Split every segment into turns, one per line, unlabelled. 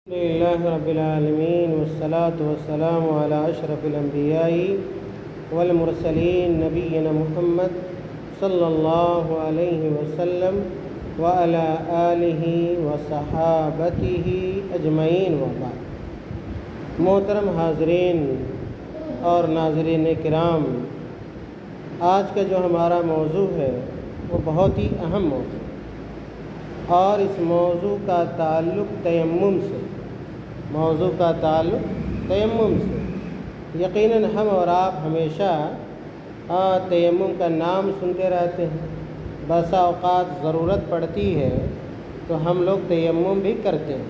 الحمد لله رب العالمين والصلاة والسلام على أشرف الأنبياء والمرسلين نبينا محمد صلی اللہ علیہ وسلم وعلى آلہ وصحابتہ اجمعین وبعد۔ محترم حاضرین اور ناظرین کرام، آج کا جو ہمارا موضوع ہے وہ بہت ہی اہم موضوع اور اس موضوع کا تعلق تیمم سے یقیناً ہم اور آپ ہمیشہ تیمم کا نام سنتے رہتے ہیں، بسا اوقات ضرورت پڑتی ہے تو ہم لوگ تیمم بھی کرتے ہیں،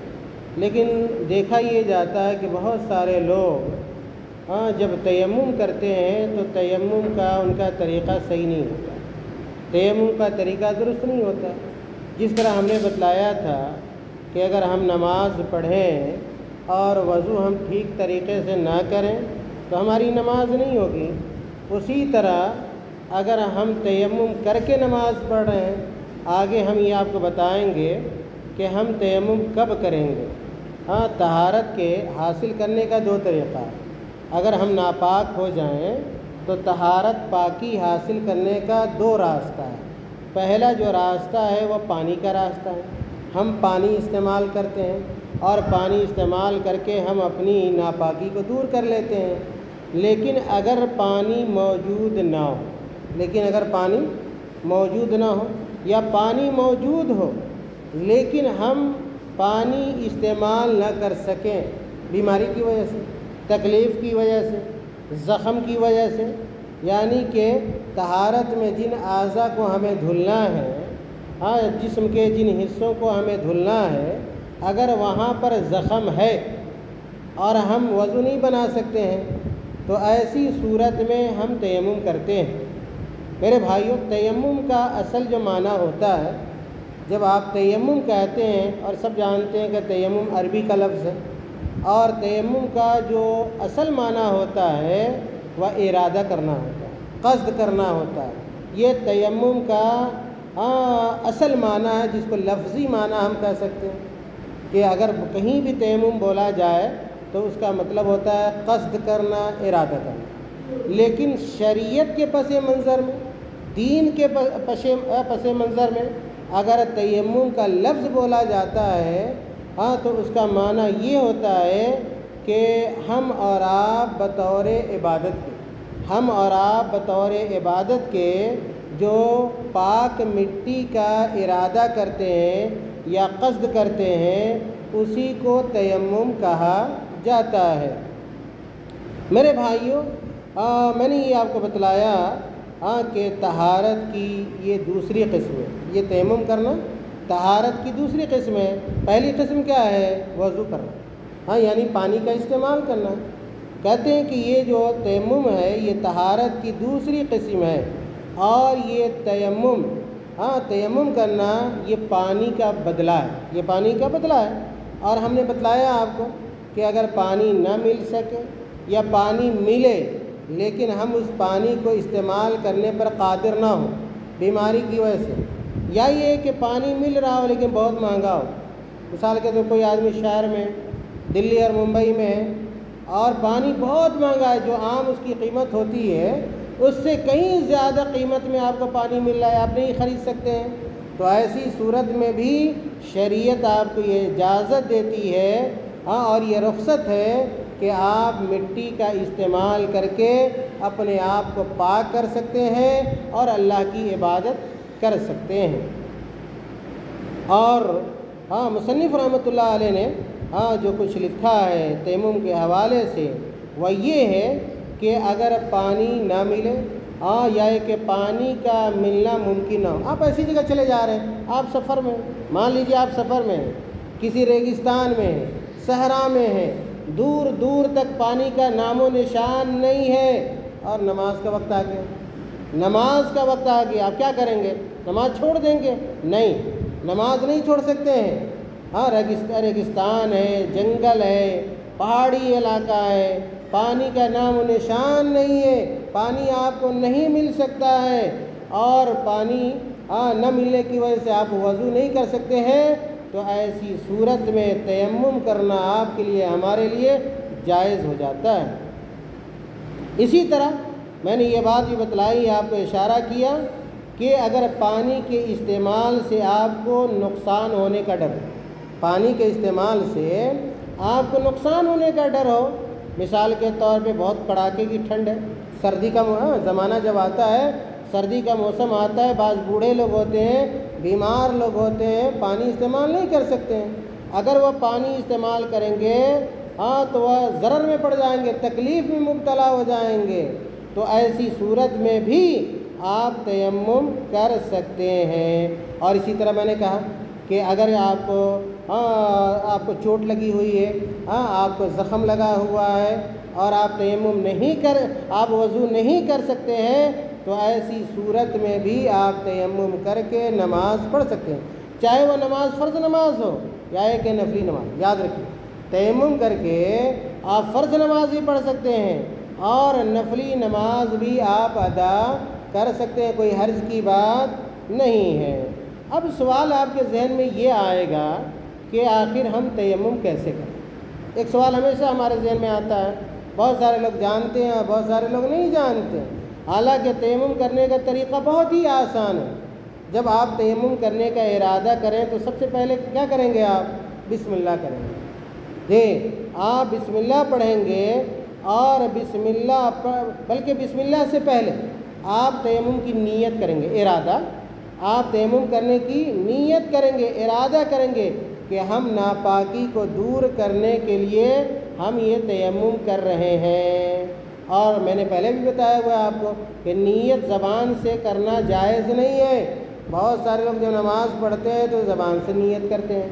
لیکن دیکھا یہ جاتا ہے کہ بہت سارے لوگ جب تیمم کرتے ہیں تو تیمم کا ان کا طریقہ صحیح نہیں ہوتا، تیمم کا طریقہ درست نہیں ہوتا۔ جس طرح ہم نے بتلایا تھا کہ اگر ہم نماز پڑھیں اور وضو ہم ٹھیک طریقے سے نہ کریں تو ہماری نماز نہیں ہوگی، اسی طرح اگر ہم تیمم کر کے نماز پڑھ رہے ہیں، آگے ہم یہ آپ کو بتائیں گے کہ ہم تیمم کب کریں گے۔ طہارت کے حاصل کرنے کا دو طریقہ ہے، اگر ہم ناپاک ہو جائیں تو طہارت پاکی حاصل کرنے کا دو راستہ ہے۔ پہلا جو راستہ ہے وہ پانی کا راستہ ہے، ہم پانی استعمال کرتے ہیں اور پانی استعمال کر کے ہم اپنی ناپاکی کو دور کر لیتے ہیں، لیکن اگر پانی موجود نہ ہو یا پانی موجود ہو لیکن ہم پانی استعمال نہ کر سکیں بیماری کی وجہ سے، تکلیف کی وجہ سے، زخم کی وجہ سے، یعنی کہ طہارت میں جن اعضاء کو ہمیں دھلنا ہے، جسم کے جن حصوں کو ہمیں دھلنا ہے، اگر وہاں پر زخم ہے اور ہم وضو نہیں بنا سکتے ہیں تو ایسی صورت میں ہم تیمم کرتے ہیں۔ میرے بھائیوں، تیمم کا اصل جو معنی ہوتا ہے، جب آپ تیمم کہتے ہیں، اور سب جانتے ہیں کہ تیمم عربی کا لفظ ہے، اور تیمم کا جو اصل معنی ہوتا ہے وہ ارادہ کرنا ہوتا ہے، قصد کرنا ہوتا ہے۔ یہ تیمم کا اصل معنی ہے، جس کو لفظی معنی ہم کہہ سکتے ہیں کہ اگر کہیں بھی تیمم بولا جائے تو اس کا مطلب ہوتا ہے قصد کرنا، ارادہ کرنا۔ لیکن شریعت کے پس منظر میں، دین کے پس منظر میں اگر تیمم کا لفظ بولا جاتا ہے تو اس کا معنی یہ ہوتا ہے کہ ہم اور آپ بطور عبادت کے جو پاک مٹی کا ارادہ کرتے ہیں یا قصد کرتے ہیں، اسی کو تیمم کہا جاتا ہے۔ میرے بھائیوں، میں نے یہ آپ کو بتلایا کہ طہارت کی یہ دوسری قسم ہے، یہ تیمم کرنا طہارت کی دوسری قسم ہے۔ پہلی قسم کیا ہے؟ وضو کرنا، یعنی پانی کا استعمال کرنا۔ کہتے ہیں کہ یہ جو تیمم ہے یہ طہارت کی دوسری قسم ہے، اور یہ تیمم کرنا یہ پانی کا بدلہ ہے۔ اور ہم نے بتلایا آپ کو کہ اگر پانی نہ مل سکے یا پانی ملے لیکن ہم اس پانی کو استعمال کرنے پر قادر نہ ہوں بیماری کی وجہ سے، یا یہ کہ پانی مل رہا ہو لیکن بہت مہنگا ہو، مثال کے طور کوئی آدمی شہر میں دلی اور ممبئی میں ہے اور پانی بہت مہنگا ہے، جو عام اس کی قیمت ہوتی ہے اس سے کہیں زیادہ قیمت میں آپ کو پانی مل رہا ہے، آپ نہیں خرید سکتے ہیں، تو ایسی صورت میں بھی شریعت آپ کو یہ اجازت دیتی ہے اور یہ رخصت ہے کہ آپ مٹی کا استعمال کر کے اپنے آپ کو پاک کر سکتے ہیں اور اللہ کی عبادت کر سکتے ہیں۔ اور مصنف رحمۃ اللہ علیہ نے جو کچھ لکھا ہے تیمم کے حوالے سے وہ یہ ہے کہ اگر پانی نہ ملے یا کہ پانی کا ملنا ممکن نہ ہو، آپ ایسی جگہ چلے جا رہے ہیں، آپ سفر میں، مان لیجیے آپ سفر میں ہیں، کسی ریگستان میں ہیں، صحرا میں ہیں، دور دور تک پانی کا نام و نشان نہیں ہے، اور نماز کا وقت آ گیا، آپ کیا کریں گے؟ نماز چھوڑ دیں گے؟ نہیں، نماز نہیں چھوڑ سکتے ہیں۔ ریگستان ہے، جنگل ہے، پہاڑی علاقہ ہے، پانی کا نام و نشان نہیں ہے، پانی آپ کو نہیں مل سکتا ہے، اور پانی نہ ملنے کی وجہ سے آپ وضو نہیں کر سکتے ہیں، تو ایسی صورت میں تیمم کرنا آپ کے لیے ہمارے لیے جائز ہو جاتا ہے۔ اسی طرح میں نے یہ بات بھی بتلائی، آپ کو اشارہ کیا کہ اگر پانی کے استعمال سے آپ کو نقصان ہونے کا ڈر، پانی کے استعمال سے آپ کو نقصان ہونے کا ڈر ہو، مثال کے طور پہ بہت کڑاکے کی ٹھنڈ ہے، سردی کا زمانہ جب آتا ہے، سردی کا موسم آتا ہے، بعض بوڑھے لوگ ہوتے ہیں، بیمار لوگ ہوتے ہیں، پانی استعمال نہیں کر سکتے ہیں۔ اگر وہ پانی استعمال کریں گے تو وہ ضرر میں پڑ جائیں گے، تکلیف میں مبتلا ہو جائیں گے، تو ایسی صورت میں بھی آپ تیمم کر سکتے ہیں۔ اور اسی طرح میں نے کہا کہ اگر آپ کو چوٹ لگی ہوئی ہے، آپ کو زخم لگا ہوا ہے اور آپ تیمم آپ وضو نہیں کر سکتے ہیں، تو ایسی صورت میں بھی آپ تیمم کر کے نماز پڑھ سکتے ہیں، چاہے وہ نماز فرض نماز ہو یا ایک نفلی نماز۔ یاد رکھیے، تیمم کر کے آپ فرض نماز بھی پڑھ سکتے ہیں اور نفلی نماز بھی آپ ادا کر سکتے ہیں، کوئی حرج کی بات نہیں ہے۔ اب سوال آپ کے ذہن میں یہ آئے گا کہ آخر ہم تیمم کیسے کریں؟ ایک سوال ہمیشہ ہمارے ذہن میں آتا ہے، بہت سارے لوگ جانتے ہیں اور بہت سارے لوگ نہیں جانتے، حالانکہ تیمم کرنے کا طریقہ بہت ہی آسان ہے۔ جب آپ تیمم کرنے کا ارادہ کریں تو سب سے پہلے کیا کریں گے؟ آپ بسم اللہ کریں گے۔ آپ بسم اللہ پڑھیں گے اور بلکہ بسم اللہ سے پہلے آپ تیمم کی نیت کریں گے، ارادہ، آپ تیمم کرنے کی نیت کریں گے، ارادہ کریں گے کہ ہم ناپاکی کو دور کرنے کے لیے ہم یہ تیمم کر رہے ہیں۔ اور میں نے پہلے بھی بتایا ہوا ہے آپ کو کہ نیت زبان سے کرنا جائز نہیں ہے۔ بہت سارے لوگ جو نماز پڑھتے ہیں تو زبان سے نیت کرتے ہیں،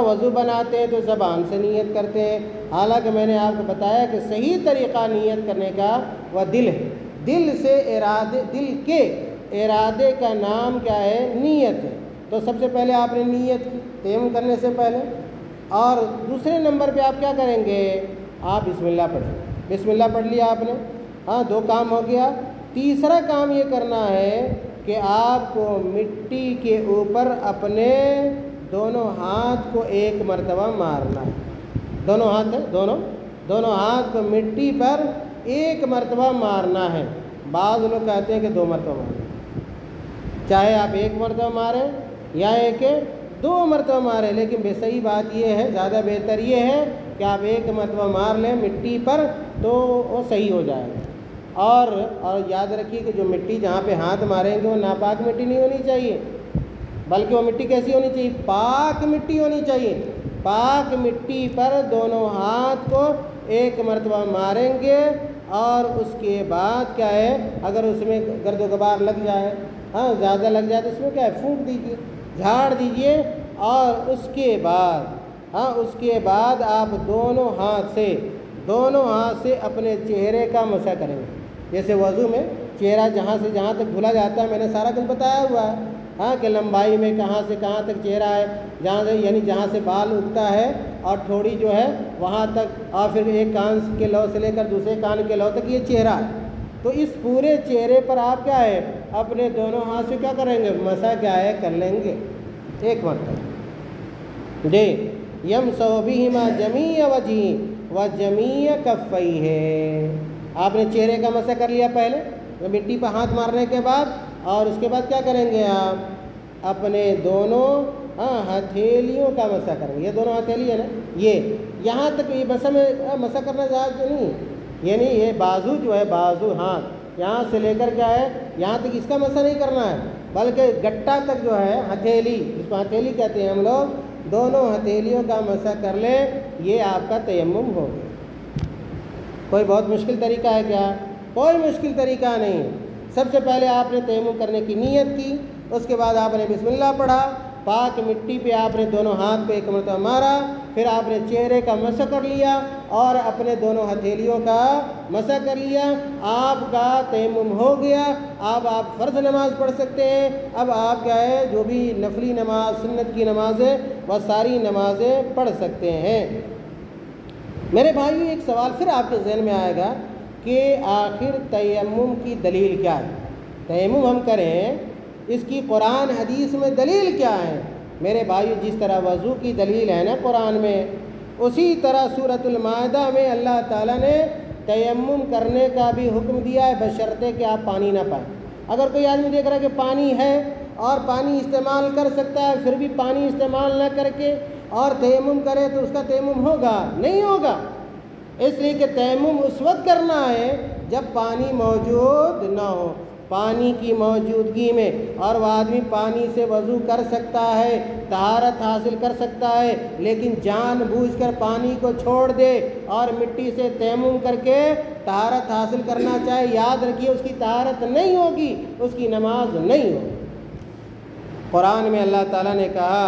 وضو بناتے ہیں تو زبان سے نیت کرتے ہیں، حالانکہ میں نے آپ کو بتایا کہ صحیح طریقہ نیت کرنے کا وہ دل ہے، دل کے ارادے کا نام کیا ہے؟ نیت ہے۔ تو سب سے پہلے آپ نے نیت کی تیمم کرنے سے پہلے، اور دوسرے نمبر پہ آپ کیا کریں گے؟ آپ بسم اللہ پڑھیں، بسم اللہ پڑھ لیا آپ نے، 2 کام ہو گیا۔ تیسرا کام یہ کرنا ہے کہ آپ کو مٹی کے اوپر اپنے دونوں ہاتھ کو ایک مرتبہ مارنا ہے، دونوں ہاتھ کو مٹی پر ایک مرتبہ مارنا ہے۔ بعض لوگ کہتے ہیں کہ 2 مرتبہ مارنا، چاہے آپ 1 مرتبہ ماریں یا 2 مرتبہ ماریں، لیکن صحیح بات یہ ہے، زیادہ بہتر یہ ہے کہ آپ 1 مرتبہ مار لیں مٹی پر تو وہ صحیح ہو جائے گا۔ اور یاد رکھیے کہ جو مٹی جہاں پہ ہاتھ ماریں گے وہ ناپاک مٹی نہیں ہونی چاہیے، بلکہ وہ مٹی کیسی ہونی چاہیے؟ پاک مٹی ہونی چاہیے۔ پاک مٹی پر دونوں ہاتھ کو 1 مرتبہ ماریں گے، اور اس کے بعد کیا ہے، اگر اس میں گرد و غبار لگ جائے، زیادہ لگ جائے تو اس میں کیا ہے؟ پھونک دیجیے، جھاڑ دیجیے، اور اس کے بعد آپ دونوں ہاتھ سے اپنے چہرے کا مسح کریں گے۔ جیسے وضو میں چہرہ جہاں سے جہاں تک دھلا جاتا ہے، میں نے سارا کچھ بتایا ہوا ہے، کہ لمبائی میں کہاں سے کہاں تک چہرہ ہے، جہاں سے بال اگتا ہے اور ٹھوڑی جو ہے وہاں تک، اور پھر ایک کان کے لو سے لے کر دوسرے کان کے لو تک یہ چہرہ ہے۔ تو اس پورے چہرے پر آپ کیا ہے؟ اپنے دونوں ہاتھ سے کیا کریں گے؟ مسح کیا ہے؟ کر لیں گے 1 مرتبہ۔ یمسح بہما جمیع وجہہ وجمیع کفیہ، آپ نے چہرے کا مسح کر لیا پہلے مٹی پر ہاتھ مارنے کے بعد، اور اس کے بعد کیا کریں گے؟ آپ اپنے دونوں ہتھیلیوں کا مسح کریں گے۔ یہ دونوں ہتھیلی ہے نا، یہ یہاں تک یہ مسح کرنا جائز نہیں، یعنی یہ بازو جو ہے، بازو ہاتھ یہاں سے لے کر کیا ہے، یہاں تک اس کا مسح نہیں کرنا ہے، بلکہ گٹا تک جو ہے ہتھیلی، جس کو ہتھیلی کہتے ہیں ہم لوگ، دونوں ہتھیلیوں کا مسح کر لیں، یہ آپ کا تیمم ہو گیا۔ کوئی بہت مشکل طریقہ ہے کیا؟ کوئی مشکل طریقہ نہیں۔ سب سے پہلے آپ نے تیمم کرنے کی نیت کی، اس کے بعد آپ نے بسم اللہ پڑھا، پاک مٹی پہ آپ نے دونوں ہاتھ پہ 1 مرتبہ مارا، پھر آپ نے چہرے کا مسح کر لیا اور اپنے دونوں ہتھیلیوں کا مسح کر لیا، آپ کا تیمم ہو گیا۔ اب آپ فرض نماز پڑھ سکتے ہیں۔ اب آپ کیا ہے، جو بھی نفلی نماز، سنت کی نمازیں، وہ ساری نمازیں پڑھ سکتے ہیں۔ میرے بھائی، ایک سوال پھر آپ کے ذہن میں آئے گا کہ آخر تیمم کی دلیل کیا ہے؟ تیمم ہم کریں، اس کی قرآن حدیث میں دلیل کیا ہے؟ میرے بھائیو جس طرح وضو کی دلیل ہے نا قرآن میں، اسی طرح سورۃ المائدہ میں اللہ تعالیٰ نے تیمم کرنے کا بھی حکم دیا ہے، بشرطے کہ آپ پانی نہ پائیں۔ اگر کوئی آدمی دیکھ رہا ہے کہ پانی ہے اور پانی استعمال کر سکتا ہے، پھر بھی پانی استعمال نہ کر کے اور تیمم کرے تو اس کا تیمم ہوگا؟ نہیں ہوگا، اس لیے کہ تیمم اس وقت کرنا ہے جب پانی موجود نہ ہو۔ پانی کی موجودگی میں اور وہ آدمی پانی سے وضو کر سکتا ہے، طہارت حاصل کر سکتا ہے، لیکن جان بوجھ کر پانی کو چھوڑ دے اور مٹی سے تیمم کر کے طہارت حاصل کرنا چاہے، یاد رکھیے اس کی طہارت نہیں ہوگی، اس کی نماز نہیں ہوگی۔ قرآن میں اللہ تعالیٰ نے کہا،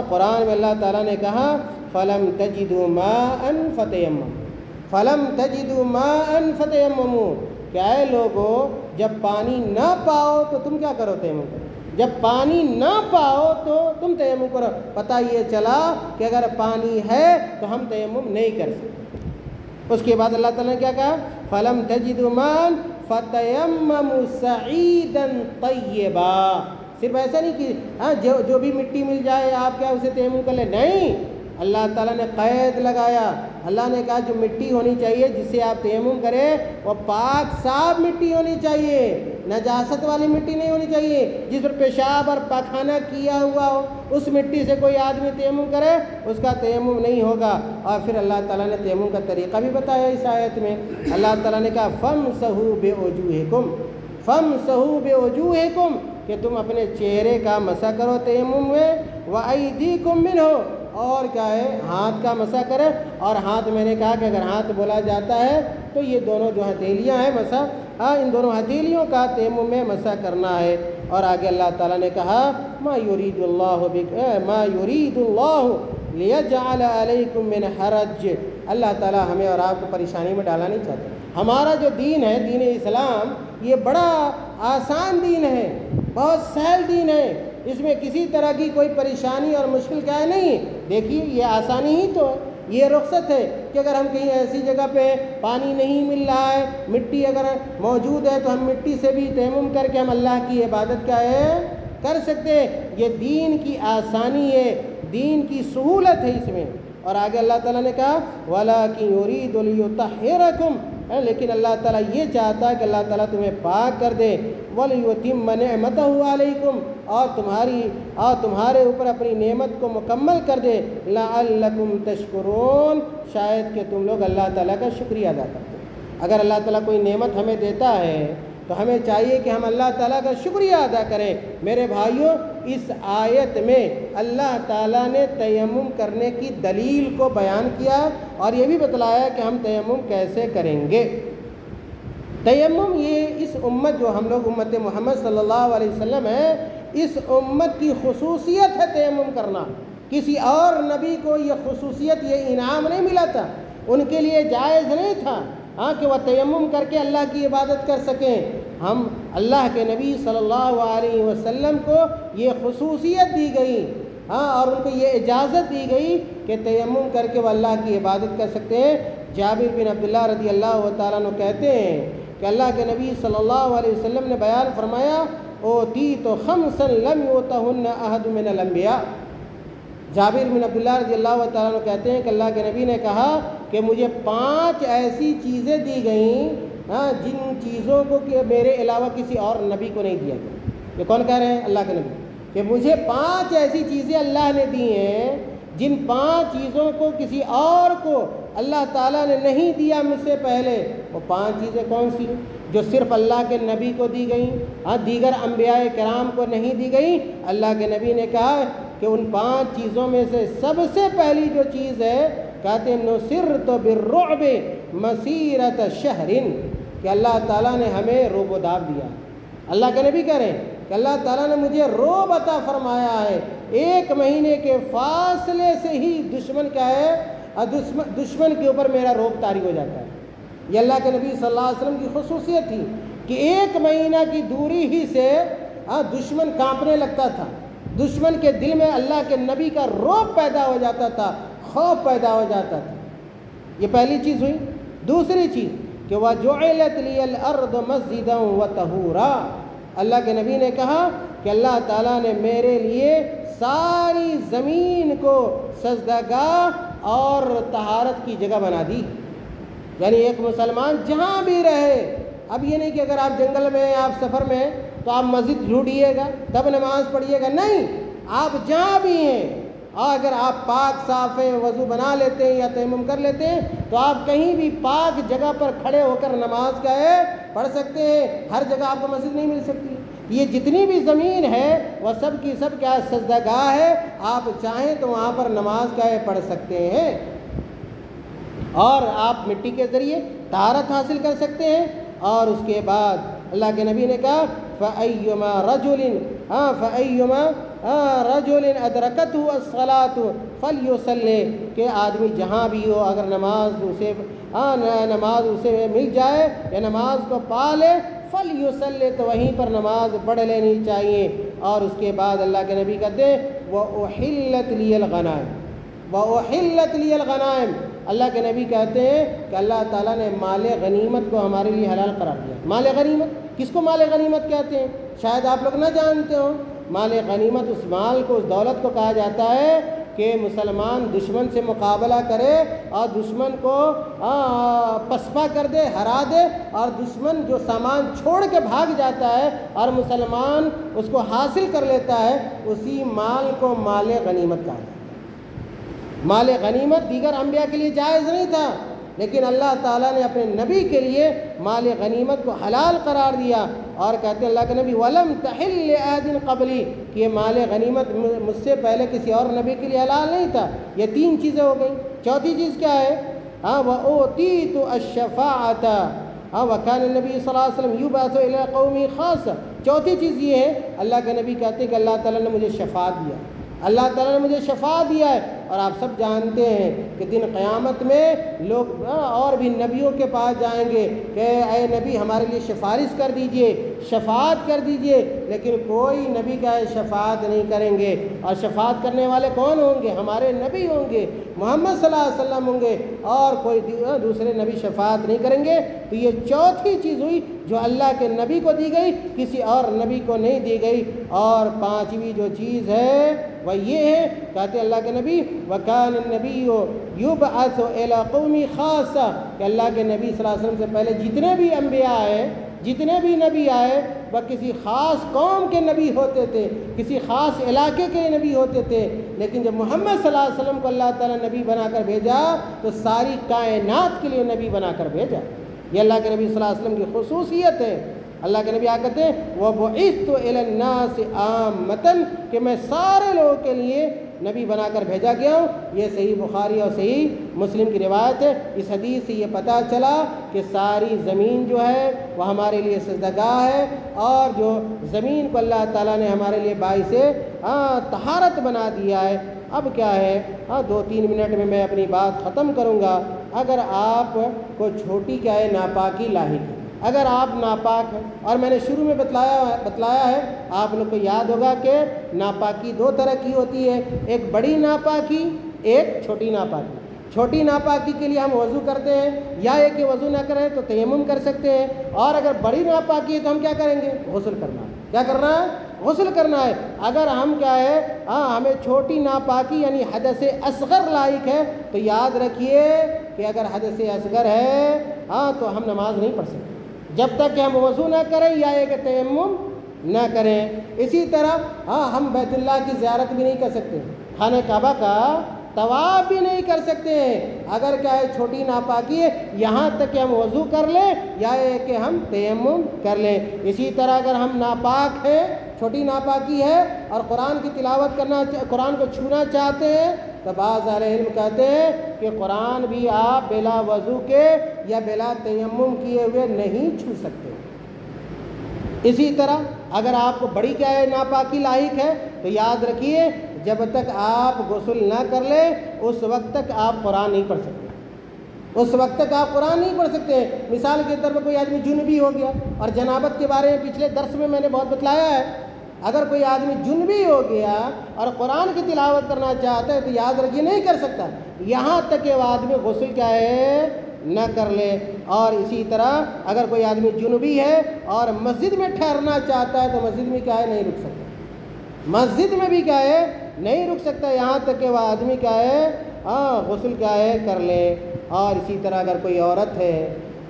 قرآن میں اللہ تعالیٰ نے کہا فَلَمْ تَجِدُوا مَاءً فَتَيَمَّمُوا فَلَمْ تَجِدُوا مَاءً فَتَيَمَّمُوا کہ اے لوگو جب پانی نہ پاؤ تو تم کیا کرو؟ تیمم کرو۔ جب پانی نہ پاؤ تو تم تیمم کرو۔ پتہ یہ چلا کہ اگر پانی ہے تو ہم تیمم نہیں کر سکتے۔ اس کے بعد اللہ تعالیٰ نے کیا کہا؟ فَلَمْ تَجِدُوا مَاءً فَتَيَمَّمُوا صَعِيدًا طَيِّبًا۔ صرف ایسا نہیں کہ جو بھی مٹی مل جائے آپ کیا اسے تیمم کر لیں، نہیں، اللہ تعالیٰ نے قید لگایا۔ اللہ نے کہا جو مٹی ہونی چاہیے جس سے آپ تیمم کریں وہ پاک صاف مٹی ہونی چاہیے، نجاست والی مٹی نہیں ہونی چاہیے جس پر پیشاب اور پاخانہ کیا ہوا ہو، اس مٹی سے کوئی آدمی تیمم کرے اس کا تیمم نہیں ہوگا۔ اور پھر اللہ تعالیٰ نے تیمم کا طریقہ بھی بتایا اس آیت میں۔ اللہ تعالیٰ نے کہا فَامْسَحُوا بِوُجُوهِكُمْ فَامْسَحُوا بِوُجُوهِكُمْ کہ تم اپنے چہرے کا مسح کرو تیمم میں، وَأَيْدِيكُمْ مِنْهُ اور کیا ہے ہاتھ کا مسح کرے۔ اور ہاتھ میں نے کہا کہ اگر ہاتھ بولا جاتا ہے تو یہ دونوں جو ہتھیلیاں ہیں مسح، ان دونوں ہتھیلیوں کا تیمم میں مسح کرنا ہے۔ اور آگے اللہ تعالیٰ نے کہا ما یرید اللہ لیجعل علیکم من حرج، اللہ تعالیٰ ہمیں اور آپ کو پریشانی میں ڈالا نہیں چاہتا۔ ہمارا جو دین ہے، دین اسلام، یہ بڑا آسان دین ہے، بہت سہل دین ہے، اس میں کسی طرح کی کوئی پریشانی اور مشکل کیا ہے نہیں۔ دیکھیے یہ آسانی ہی تو ہے، یہ رخصت ہے کہ اگر ہم کہیں ایسی جگہ پہ پانی نہیں مل رہا ہے، مٹی اگر موجود ہے تو ہم مٹی سے بھی تیمم کر کے ہم اللہ کی عبادت کیا ہے کر سکتے ہیں۔ یہ دین کی آسانی ہے، دین کی سہولت ہے اس میں۔ اور آگے اللہ تعالیٰ نے کہا وَلَٰكِن يُرِيدُ لِيُطَهِّرَكُمْ، لیکن اللہ تعالیٰ یہ چاہتا ہے کہ اللہ تعالیٰ تمہیں پاک کر دے، وَلِيُتِمَّ نِعْمَتَهُ عَلَيْكُمْ اور تمہارے اوپر اپنی نعمت کو مکمل کر دے، لَعَلَّكُمْ تَشْكُرُونَ شاید کہ تم لوگ اللہ تعالیٰ کا شکریہ ادا کرتے۔ اگر اللہ تعالیٰ کوئی نعمت ہمیں دیتا ہے تو ہمیں چاہیے کہ ہم اللہ تعالیٰ کا شکریہ ادا کریں۔ میرے بھائیوں اس آیت میں اللہ تعالیٰ نے تیمم کرنے کی دلیل کو بیان کیا اور یہ بھی بتلایا کہ ہم تیمم کیسے کریں گے۔ تیمم یہ اس امت جو ہم لوگ امت محمد صلی اللہ علیہ وسلم ہے، اس امت کی خصوصیت ہے تیمم کرنا۔ کسی اور نبی کو یہ خصوصیت، یہ انعام نہیں ملا تھا، ان کے لیے جائز نہیں تھا کہ وہ تیمم کر کے اللہ کی عبادت کر سکیں۔ ہم اللہ کے نبی صلی اللہ علیہ وسلم کو یہ خصوصیت دی گئی اور ان کو یہ اجازت دی گئی کہ تیمم کر کے وہ اللہ کی عبادت کر سکتے ہیں۔ جابر بن عبداللہ رضی اللہ تعالیٰ عنہ کہتے ہیں کہ اللہ کے نبی صلی اللہ علیہ وسلم نے بیان فرمایا اوتیت خمسا لم یؤتہن احد من الانبیاء۔ جابر بن عبداللہ رضی اللہ تعالیٰ عنہ کہتے ہیں کہ اللہ کے نبی نے کہا کہ مجھے 5 ایسی چیزیں دی گئیں جن چیزوں کو کہ میرے علاوہ کسی اور نبی کو نہیں دیا گیا۔ یہ کون کہہ رہے ہیں؟ اللہ کے نبی، کہ مجھے 5 ایسی چیزیں اللہ نے دی ہیں جن 5 چیزوں کو کسی اور کو اللہ تعالیٰ نے نہیں دیا مجھ سے پہلے۔ وہ 5 چیزیں کون سی جو صرف اللہ کے نبی کو دی گئیں، دیگر انبیاء کرام کو نہیں دی گئیں؟ اللہ کے نبی نے کہا کہ ان 5 چیزوں میں سے سب سے پہلی جو چیز ہے، کہتے ہیں نصرت بالرعب مسیرت شہر، کہ اللہ تعالیٰ نے ہمیں رعب و داب دیا۔ اللہ کے نبی کہہ رہے ہیں کہ اللہ تعالیٰ نے مجھے رعب عطا فرمایا ہے، 1 مہینے کے فاصلے سے ہی دشمن کیا ہے، دشمن کے اوپر میرا رعب طاری ہو جاتا ہے۔ یہ اللہ کے نبی صلی اللہ علیہ وسلم کی خصوصیت تھی کہ 1 مہینہ کی دوری ہی سے دشمن کانپنے لگتا تھا، دشمن کے دل میں اللہ کے نبی کا رعب پیدا ہو جاتا تھا، خوف پیدا ہو جاتا تھا۔ یہ پہلی چیز ہوئی۔ دوسری چیز کہ وَجُعِلَتْ لِيَ الْأَرْضُ مَسْجِدًا وَطَهُورًا، اللہ کے نبی نے کہا کہ اللہ تعالیٰ نے میرے لیے ساری زمین کو سجدہ گاہ اور طہارت کی جگہ بنا دی. یعنی ایک مسلمان جہاں بھی رہے، اب یہ نہیں کہ اگر آپ جنگل میں آپ سفر میں تو آپ مسجد ڈھونڈیے گا تب نماز پڑھیے گا، نہیں، آپ جہاں بھی ہیں اور اگر آپ پاک صاف ہیں، وضو بنا لیتے ہیں یا تیمم کر لیتے ہیں تو آپ کہیں بھی پاک جگہ پر کھڑے ہو کر نماز کیا ہے پڑھ سکتے ہیں. ہر جگہ آپ کو مسجد نہیں مل سکتی. یہ جتنی بھی زمین ہے وہ سب کی سب کیا سجدہ گاہ ہے. آپ چاہیں تو وہاں پر نماز کیا ہے پڑھ سکتے ہیں اور آپ مٹی کے ذریعے طہارت حاصل کر سکتے ہیں. اور اس کے بعد اللہ کے نبی نے کہا فَأَيُّمَا رَجُلٍ أَدْرَكَتْهُ الصَّلَاةُ فَلْيُصَلِّ کہ آدمی جہاں بھی ہو اگر نماز اسے مل جائے یا نماز کو پا لے فَلْيُصَلِّ تو وہیں پر نماز پڑھ لینی چاہیے. اور اس کے بعد اللہ کے نبی کہتے ہیں وَأُحِلَّتْ لِيَ الْغَنَائِمُ وَأُحِلَّتْ لِيَ الْغَنَائِمُ اللہ کے نبی کہتے ہیں کہ اللہ تعالیٰ نے مال غنیمت کو ہمارے لیے حلال قرار دیا. مال غنیمت کس کو مال غنیمت کہتے ہیں شاید آپ لوگ نہ جانتے ہو. مال غنیمت اس مال کو، اس دولت کو کہا جاتا ہے کہ مسلمان دشمن سے مقابلہ کرے اور دشمن کو پسپا کر دے، ہرا دے، اور دشمن جو سامان چھوڑ کے بھاگ جاتا ہے اور مسلمان اس کو حاصل کر لیتا ہے، اسی مال کو مال غنیمت کہا جاتا ہے. مال غنیمت دیگر انبیاء کے لیے جائز نہیں تھا، لیکن اللہ تعالیٰ نے اپنے نبی کے لیے مال غنیمت کو حلال قرار دیا اور کہتے ہیں اللہ کے نبی وَلَمْ تَحِلْ لِأَحَدٍ قَبْلِي کہ یہ مال غنیمت مجھ سے پہلے کسی اور نبی کے لیے حلال نہیں تھا. یہ تین چیزیں ہو گئیں. چوتھی چیز کیا ہے؟ وَأُوتِيتُ الشَّفَاعَةَ وَكَانَ النَّبِيُّ صلی اللہ علیہ وسلم يُبْعَثُ إِلَىٰ قَوْمِهِ خَاصَّةً. چوتھی چیز یہ ہے اللہ کے نبی کہتے ہیں کہ اللہ تعالیٰ نے مجھے شفاعت دیا، اللہ تعالیٰ نے مجھے شفاعت دیا ہے. اور آپ سب جانتے ہیں کہ دن قیامت میں لوگ اور بھی نبیوں کے پاس جائیں گے کہ اے نبی ہمارے لیے سفارش کر دیجئے، شفاعت کر دیجئے، لیکن کوئی نبی کا شفاعت نہیں کریں گے. اور شفاعت کرنے والے کون ہوں گے؟ ہمارے نبی ہوں گے، محمد صلی اللہ علیہ وسلم ہوں گے، اور کوئی دوسرے نبی شفاعت نہیں کریں گے. تو یہ چوتھی چیز ہوئی جو اللہ کے نبی کو دی گئی، کسی اور نبی کو نہیں دی گئی. اور پانچویں جو چیز ہے وہ یہ ہے، کہتے اللہ کے نبی وَكَانَ النَّبِيُّ يُبْعَثُ إِلَىٰ قَوْمِهِ خَاصَّةً کہ اللہ کے نبی صلی اللہ علیہ وسلم سے پہلے جتنے بھی انبیاء آئے، جتنے بھی نبی آئے وہ کسی خاص قوم کے نبی ہوتے تھے، کسی خاص علاقے کے نبی ہوتے تھے. لیکن جب محمد صلی اللہ علیہ وسلم کو اللہ تعالیٰ نبی بنا کر بھیجا تو ساری کائنات کے لیے نبی بنا کر بھیجا. یہ اللہ کے نبی صلی اللہ علیہ وسلم کی خصوصیت ہے. اللہ کے نبی کہتے ہیں وَبُعِثْتُ إِلَى النَّاسِ عَامَّةً کہ میں سارے لوگوں کے لیے نبی بنا کر بھیجا گیا ہوں. یہ صحیح بخاری اور صحیح مسلم کی روایت ہے. اس حدیث سے یہ پتہ چلا کہ ساری زمین جو ہے وہ ہمارے لیے سجدہ گاہ ہے، اور جو زمین کو اللہ تعالیٰ نے ہمارے لیے باعث طہارت بنا دیا ہے. اب کیا ہے 2-3 منٹ میں میں اپنی بات ختم کروں گا. اگر آپ کو چھوٹی کیا ہے ناپاکی لاحق ہے، اگر آپ ناپاک ہیں، اور میں نے شروع میں بتلایا ہے، آپ لوگ کو یاد ہوگا کہ ناپاکی 2 طرح کی ہوتی ہے، ایک بڑی ناپاکی، ایک چھوٹی ناپاکی. چھوٹی ناپاکی کے لیے ہم وضو کرتے ہیں، یا ایک کہ وضو نہ کریں تو تیمم کر سکتے ہیں. اور اگر بڑی ناپاکی ہے تو ہم کیا کریں گے؟ غسل کرنا ہے. کیا کرنا ہے؟ غسل کرنا ہے. اگر ہم کیا ہے ہمیں چھوٹی ناپاکی یعنی حدث اصغر لاحق ہے تو یاد رکھیے کہ اگر حدث اصغر ہے تو ہم نماز نہیں پڑھ سکتے جب تک کہ ہم وضو نہ کریں یا ایک تیمم نہ کریں. اسی طرح ہم بیت اللہ کی زیارت بھی نہیں کر سکتے، خانہ کعبہ کا طواف بھی نہیں کر سکتے ہیں اگر کیا ہے چھوٹی ناپاکی ہے، یہاں تک کہ ہم وضو کر لیں یا کہ ہم تیمم کر لیں. اسی طرح اگر ہم ناپاک ہیں، چھوٹی ناپاکی ہے، اور قرآن کی تلاوت کرنا، قرآن کو چھونا چاہتے ہیں تو بعض اہل علم کہتے ہیں کہ قرآن بھی آپ بلا وضو کے یا بلا تیمم کیے ہوئے نہیں چھو سکتے. اسی طرح اگر آپ کو بڑی کیا ہے ناپاکی لاحق ہے تو یاد رکھیے جب تک آپ غسل نہ کر لیں اس وقت تک آپ قرآن نہیں پڑھ سکتے. اس وقت تک آپ قرآن نہیں پڑھ سکتے. مثال کے طور پر کوئی آدمی جنبی ہو گیا، اور جنابت کے بارے میں پچھلے درس میں نے بہت بتلایا ہے. اگر کوئی آدمی جنبی ہو گیا اور قرآن کی تلاوت کرنا چاہتا ہے تو یاد رکھیے نہیں کر سکتا یہاں تک کہ وہ آدمی غسل کیا ہے نہ کر لے. اور اسی طرح اگر کوئی آدمی جنبی ہے اور مسجد میں ٹھہرنا چاہتا ہے تو مسجد میں کیا ہے نہیں رک سکتا. مسجد میں بھی کیا ہے نہیں رک سکتا یہاں تک کہ وہ آدمی کیا ہے غسل کیا ہے کر لے۔ اور اسی طرح اگر کوئی عورت ہے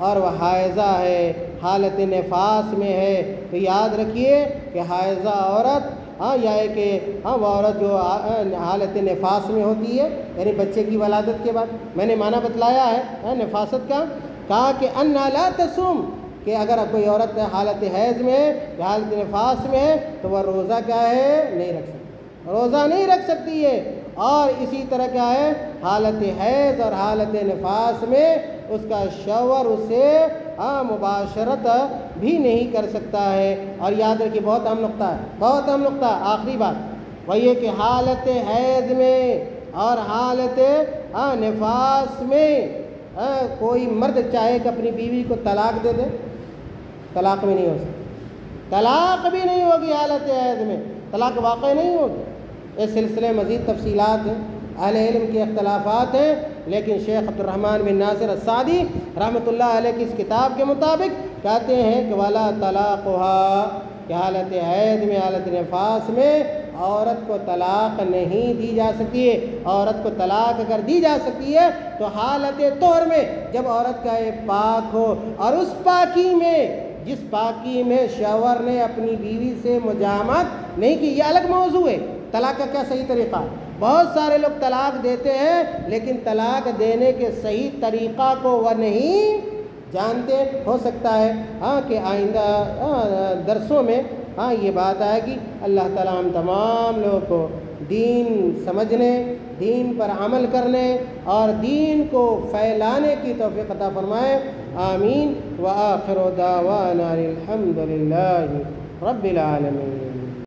اور وہ حائضہ ہے، حالت نفاس میں ہے، تو یاد رکھیے کہ حائضہ عورت یا ہے کہ وہ عورت جو حالت نفاس میں ہوتی ہے، یعنی بچے کی ولادت کے بعد، میں نے معنی بتلایا ہے نفاست کا، کہا کہ انہا لا تصوم، کہ اگر کوئی عورت حالت حیض میں یا حالت نفاس میں ہے تو وہ روزہ کیا ہے نہیں رکھ سکتی، روزہ نہیں رکھ سکتی ہے۔ اور اسی طرح کیا ہے حالت حیض اور حالت نفاس میں اس کا شوہر اس سے مباشرت بھی نہیں کر سکتا ہے۔ اور یاد رکھیے بہت اہم نقطہ ہے، بہت اہم نقطہ، آخری بات وہ یہ کہ حالت حیض میں اور حالت نفاس میں کوئی مرد چاہے کہ اپنی بیوی کو طلاق دے دے، طلاق بھی نہیں ہو سکتی، طلاق بھی نہیں ہوگی حالت حیض میں، طلاق واقع نہیں ہوگی۔ اس سلسلے مزید تفصیلات ہیں، اہل علم کے اختلافات ہیں، لیکن شیخ عبد الرحمن بن ناصر السعدی رحمۃ اللہ علیہ کی اس کتاب کے مطابق کہتے ہیں کہ ولا طلاقها، کہ حالت حیض میں حالت نفاس میں عورت کو طلاق نہیں دی جا سکتی ہے۔ عورت کو طلاق اگر دی جا سکتی ہے تو حالت طہر میں، جب عورت کا پاک ہو، اور اس پاکی میں جس پاکی میں شوہر نے اپنی بیوی سے مجامعت نہیں کی، یہ الگ موضوع ہے۔ طلاق کا کیا صحیح طریقہ؟ بہت سارے لوگ طلاق دیتے ہیں لیکن طلاق دینے کے صحیح طریقہ کو وہ نہیں جانتے۔ ہو سکتا ہے کہ آئندہ درسوں میں یہ بات آئے گی۔ اللہ تعالی ہم تمام لوگوں کو دین سمجھنے، دین پر عمل کرنے اور دین کو پھیلانے کی توفیق عطا فرمائے، آمین۔ وآخر دعوانا الحمد للہ رب العالمین۔